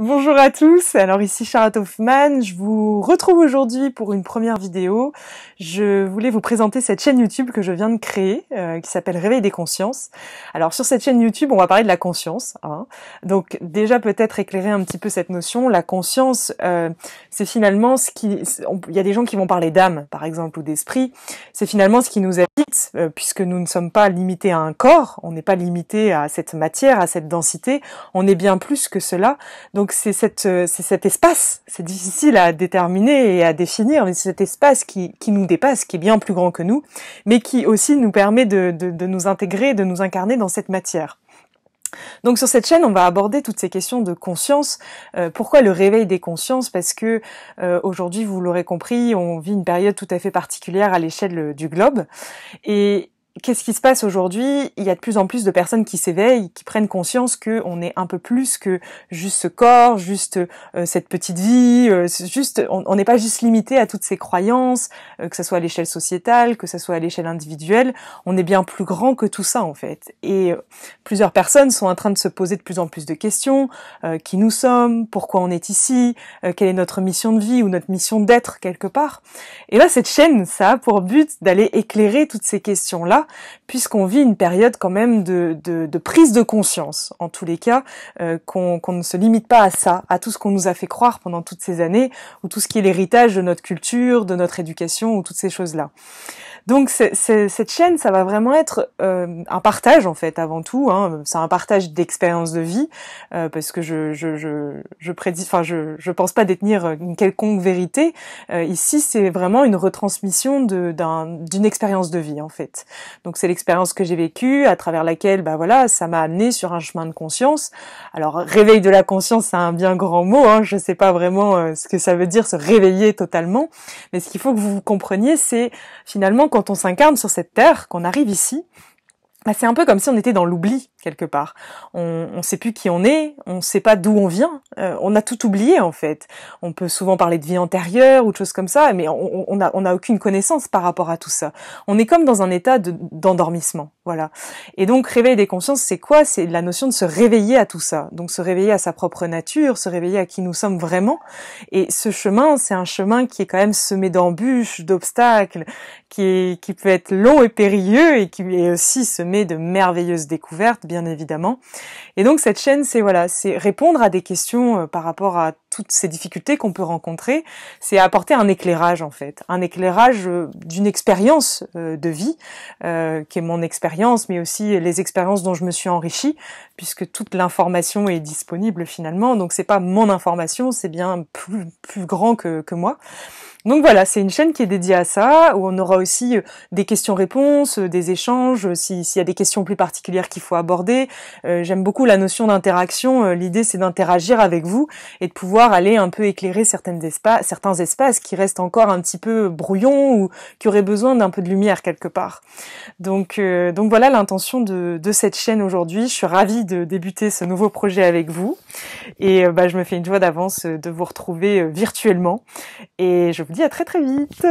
Bonjour à tous, alors ici Charlotte Hoffman, je vous retrouve aujourd'hui pour une première vidéo. Je voulais vous présenter cette chaîne YouTube que je viens de créer, qui s'appelle Réveil des consciences. Alors sur cette chaîne YouTube, on va parler de la conscience, hein. Donc déjà peut-être éclairer un petit peu cette notion. La conscience, c'est finalement ce qui... Il y a des gens qui vont parler d'âme, par exemple, ou d'esprit. C'est finalement ce qui nous habite, puisque nous ne sommes pas limités à un corps, on n'est pas limité à cette matière, à cette densité, on est bien plus que cela. Donc c'est cet espace, c'est difficile à déterminer et à définir, mais c'est cet espace qui nous dépasse, qui est bien plus grand que nous, mais qui aussi nous permet de nous intégrer, de nous incarner dans cette matière. Donc sur cette chaîne, on va aborder toutes ces questions de conscience. Pourquoi le réveil des consciences? Parce que aujourd'hui, vous l'aurez compris, on vit une période tout à fait particulière à l'échelle du globe. Et qu'est-ce qui se passe aujourd'hui? Il y a de plus en plus de personnes qui s'éveillent, qui prennent conscience que on est un peu plus que juste ce corps, juste cette petite vie, on n'est pas juste limité à toutes ces croyances, que ce soit à l'échelle sociétale, que ce soit à l'échelle individuelle. On est bien plus grand que tout ça en fait. Et plusieurs personnes sont en train de se poser de plus en plus de questions. Qui nous sommes? Pourquoi on est ici? Quelle est notre mission de vie ou notre mission d'être quelque part? Et là, cette chaîne, ça a pour but d'aller éclairer toutes ces questions-là, puisqu'on vit une période quand même de prise de conscience, en tous les cas, qu'on ne se limite pas à ça, à tout ce qu'on nous a fait croire pendant toutes ces années, ou tout ce qui est l'héritage de notre culture, de notre éducation, ou toutes ces choses-là. Donc cette chaîne, ça va vraiment être un partage en fait avant tout. Hein. C'est un partage d'expériences de vie parce que je pense pas détenir une quelconque vérité. Ici, c'est vraiment une retransmission d'une expérience de vie en fait. Donc c'est l'expérience que j'ai vécue, à travers laquelle, ça m'a amené sur un chemin de conscience. Alors réveil de la conscience, c'est un bien grand mot. Hein. Je sais pas vraiment ce que ça veut dire se réveiller totalement, mais ce qu'il faut que vous compreniez, c'est finalement quand on s'incarne sur cette terre, qu'on arrive ici, c'est un peu comme si on était dans l'oubli quelque part. On sait plus qui on est, on sait pas d'où on vient, on a tout oublié en fait. On peut souvent parler de vie antérieure ou de choses comme ça, mais on a aucune connaissance par rapport à tout ça. On est comme dans un état d'endormissement, voilà. Et donc réveil des consciences, c'est quoi? C'est la notion de se réveiller à tout ça. Donc se réveiller à sa propre nature, se réveiller à qui nous sommes vraiment. Et ce chemin, c'est un chemin qui est quand même semé d'embûches, d'obstacles, qui peut être long et périlleux et qui est aussi semé de merveilleuses découvertes, bien évidemment. Et donc cette chaîne, c'est répondre à des questions par rapport à toutes ces difficultés qu'on peut rencontrer, c'est apporter un éclairage en fait, un éclairage d'une expérience de vie, qui est mon expérience, mais aussi les expériences dont je me suis enrichie, puisque toute l'information est disponible finalement, donc c'est pas mon information, c'est bien plus grand que moi. Donc voilà, c'est une chaîne qui est dédiée à ça, où on aura aussi des questions-réponses, des échanges, s'il y a des questions plus particulières qu'il faut aborder. J'aime beaucoup la notion d'interaction, l'idée c'est d'interagir avec vous et de pouvoir aller un peu éclairer certains espaces qui restent encore un petit peu brouillons ou qui auraient besoin d'un peu de lumière quelque part. Donc voilà l'intention de cette chaîne aujourd'hui. Je suis ravie de débuter ce nouveau projet avec vous et je me fais une joie d'avance de vous retrouver virtuellement et je vous dis à très très vite.